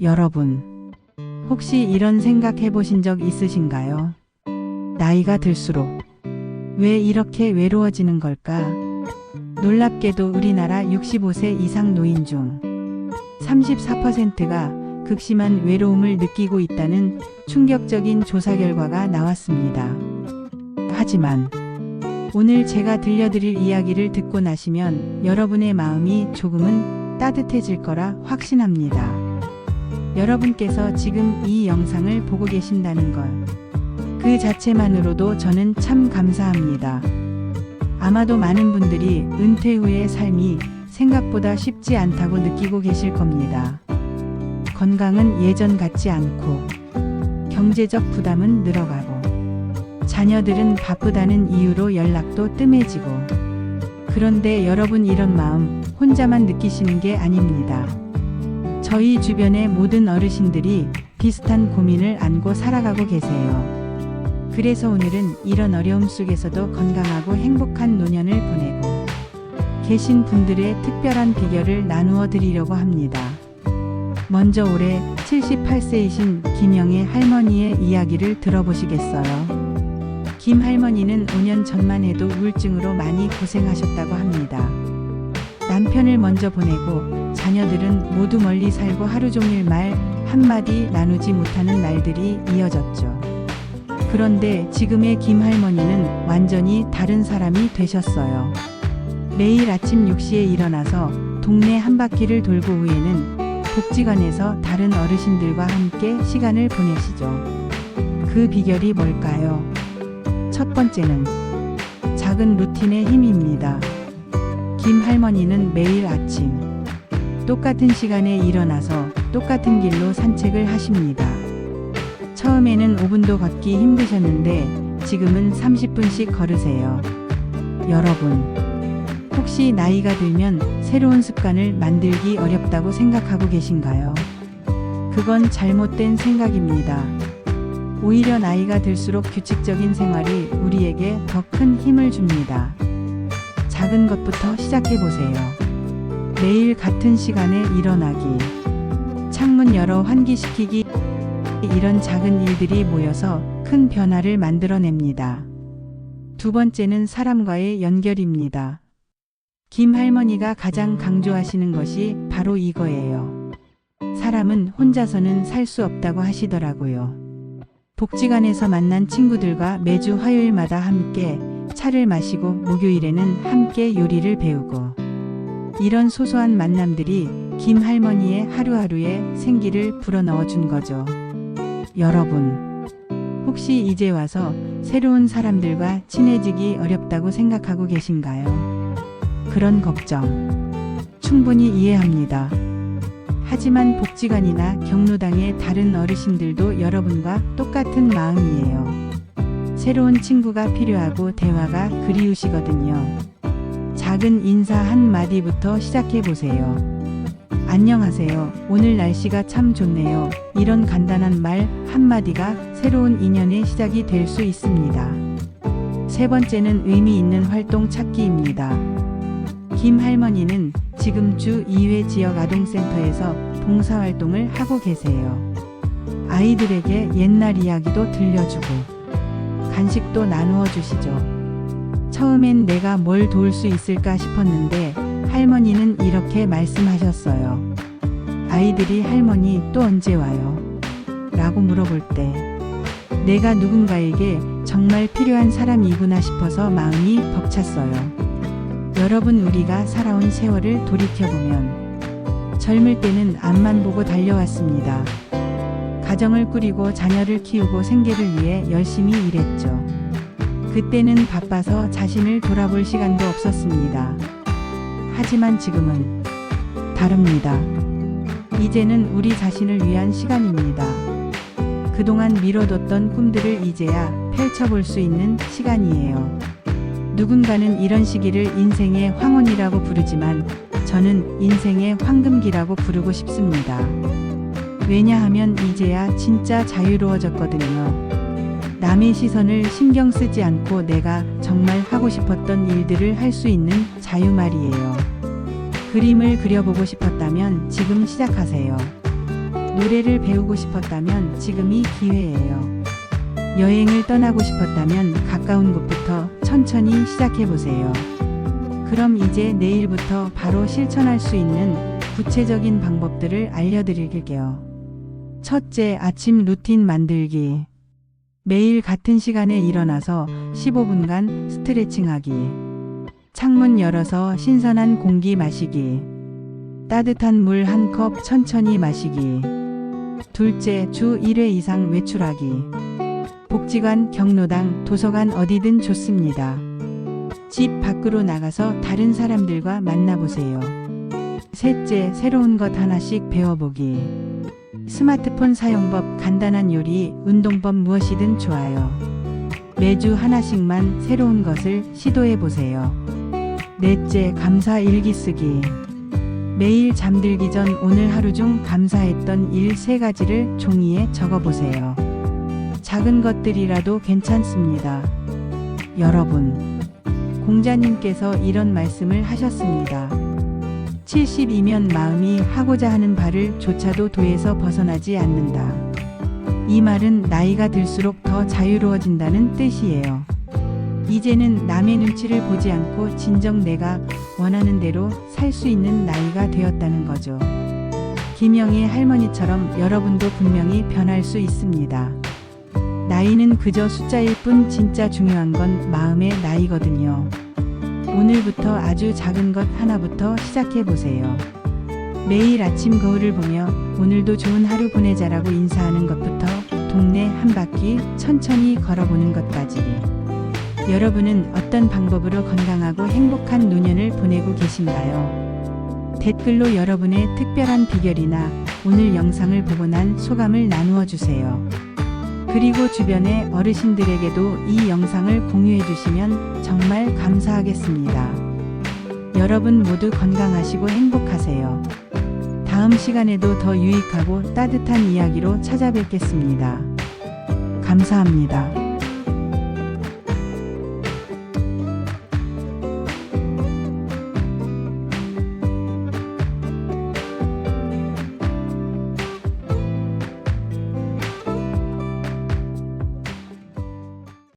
여러분, 혹시 이런 생각 해보신 적 있으신가요? 나이가 들수록 왜 이렇게 외로워지는 걸까? 놀랍게도 우리나라 65세 이상 노인 중 34%가 극심한 외로움을 느끼고 있다는 충격적인 조사 결과가 나왔습니다. 하지만 오늘 제가 들려드릴 이야기를 듣고 나시면 여러분의 마음이 조금은 따뜻해질 거라 확신합니다. 여러분께서 지금 이 영상을 보고 계신다는 것, 그 자체만으로도 저는 참 감사합니다. 아마도 많은 분들이 은퇴 후의 삶이 생각보다 쉽지 않다고 느끼고 계실 겁니다. 건강은 예전 같지 않고, 경제적 부담은 늘어가고, 자녀들은 바쁘다는 이유로 연락도 뜸해지고. 그런데 여러분, 이런 마음 혼자만 느끼시는 게 아닙니다. 저희 주변의 모든 어르신들이 비슷한 고민을 안고 살아가고 계세요. 그래서 오늘은 이런 어려움 속에서도 건강하고 행복한 노년을 보내고 계신 분들의 특별한 비결을 나누어 드리려고 합니다. 먼저 올해 78세이신 김영애 할머니의 이야기를 들어보시겠어요? 김 할머니는 5년 전만 해도 우울증으로 많이 고생하셨다고 합니다. 남편을 먼저 보내고 자녀들은 모두 멀리 살고 하루 종일 말 한마디 나누지 못하는 날들이 이어졌죠. 그런데 지금의 김 할머니는 완전히 다른 사람이 되셨어요. 매일 아침 6시에 일어나서 동네 한 바퀴를 돌고 후에는 복지관에서 다른 어르신들과 함께 시간을 보내시죠. 그 비결이 뭘까요? 첫 번째는 작은 루틴의 힘입니다. 김 할머니는 매일 아침 똑같은 시간에 일어나서 똑같은 길로 산책을 하십니다. 처음에는 5분도 걷기 힘드셨는데 지금은 30분씩 걸으세요. 여러분, 혹시 나이가 들면 새로운 습관을 만들기 어렵다고 생각하고 계신가요? 그건 잘못된 생각입니다. 오히려 나이가 들수록 규칙적인 생활이 우리에게 더 큰 힘을 줍니다. 작은 것부터 시작해보세요. 매일 같은 시간에 일어나기, 창문 열어 환기시키기, 이런 작은 일들이 모여서 큰 변화를 만들어냅니다. 두 번째는 사람과의 연결입니다. 김 할머니가 가장 강조하시는 것이 바로 이거예요. 사람은 혼자서는 살 수 없다고 하시더라고요. 복지관에서 만난 친구들과 매주 화요일마다 함께 차를 마시고 목요일에는 함께 요리를 배우고, 이런 소소한 만남들이 김 할머니의 하루하루에 생기를 불어넣어 준 거죠. 여러분, 혹시 이제 와서 새로운 사람들과 친해지기 어렵다고 생각하고 계신가요? 그런 걱정 충분히 이해합니다. 하지만 복지관이나 경로당의 다른 어르신들도 여러분과 똑같은 마음이에요. 새로운 친구가 필요하고 대화가 그리우시거든요. 작은 인사 한마디부터 시작해보세요. 안녕하세요. 오늘 날씨가 참 좋네요. 이런 간단한 말 한마디가 새로운 인연의 시작이 될 수 있습니다. 세 번째는 의미 있는 활동 찾기입니다. 김 할머니는 지금 주 2회 지역 아동센터에서 봉사활동을 하고 계세요. 아이들에게 옛날 이야기도 들려주고 간식도 나누어 주시죠. 처음엔 내가 뭘 도울 수 있을까 싶었는데 할머니는 이렇게 말씀하셨어요. 아이들이 할머니 또 언제 와요? 라고 물어볼 때 내가 누군가에게 정말 필요한 사람이구나 싶어서 마음이 벅찼어요. 여러분, 우리가 살아온 세월을 돌이켜보면 젊을 때는 앞만 보고 달려왔습니다. 가정을 꾸리고 자녀를 키우고 생계를 위해 열심히 일했죠. 그때는 바빠서 자신을 돌아볼 시간도 없었습니다. 하지만 지금은 다릅니다. 이제는 우리 자신을 위한 시간입니다. 그동안 미뤄뒀던 꿈들을 이제야 펼쳐볼 수 있는 시간이에요. 누군가는 이런 시기를 인생의 황혼이라고 부르지만 저는 인생의 황금기라고 부르고 싶습니다. 왜냐하면 이제야 진짜 자유로워졌거든요. 남의 시선을 신경 쓰지 않고 내가 정말 하고 싶었던 일들을 할 수 있는 자유 말이에요. 그림을 그려보고 싶었다면 지금 시작하세요. 노래를 배우고 싶었다면 지금이 기회예요. 여행을 떠나고 싶었다면 가까운 곳부터 천천히 시작해보세요. 그럼 이제 내일부터 바로 실천할 수 있는 구체적인 방법들을 알려드릴게요. 첫째, 아침 루틴 만들기. 매일 같은 시간에 일어나서 15분간 스트레칭하기. 창문 열어서 신선한 공기 마시기. 따뜻한 물 한 컵 천천히 마시기. 둘째, 주 1회 이상 외출하기. 복지관, 경로당, 도서관 어디든 좋습니다. 집 밖으로 나가서 다른 사람들과 만나보세요. 셋째, 새로운 것 하나씩 배워보기. 스마트폰 사용법, 간단한 요리, 운동법 무엇이든 좋아요. 매주 하나씩만 새로운 것을 시도해보세요. 넷째, 감사 일기 쓰기. 매일 잠들기 전 오늘 하루 중 감사했던 일 3가지를 종이에 적어보세요. 작은 것들이라도 괜찮습니다. 여러분, 공자님께서 이런 말씀을 하셨습니다. 70이면 마음이 하고자 하는 바를 조차도 도에서 벗어나지 않는다. 이 말은 나이가 들수록 더 자유로워진다는 뜻이에요. 이제는 남의 눈치를 보지 않고 진정 내가 원하는 대로 살 수 있는 나이가 되었다는 거죠. 김영애 할머니처럼 여러분도 분명히 변할 수 있습니다. 나이는 그저 숫자일 뿐 진짜 중요한 건 마음의 나이거든요. 오늘부터 아주 작은 것 하나부터 시작해보세요. 매일 아침 거울을 보며 오늘도 좋은 하루 보내자라고 인사하는 것부터 동네 한 바퀴 천천히 걸어보는 것까지. 여러분은 어떤 방법으로 건강하고 행복한 노년을 보내고 계신가요? 댓글로 여러분의 특별한 비결이나 오늘 영상을 보고 난 소감을 나누어 주세요. 그리고 주변의 어르신들에게도 이 영상을 공유해 주시면 정말 감사하겠습니다. 여러분 모두 건강하시고 행복하세요. 다음 시간에도 더 유익하고 따뜻한 이야기로 찾아뵙겠습니다. 감사합니다.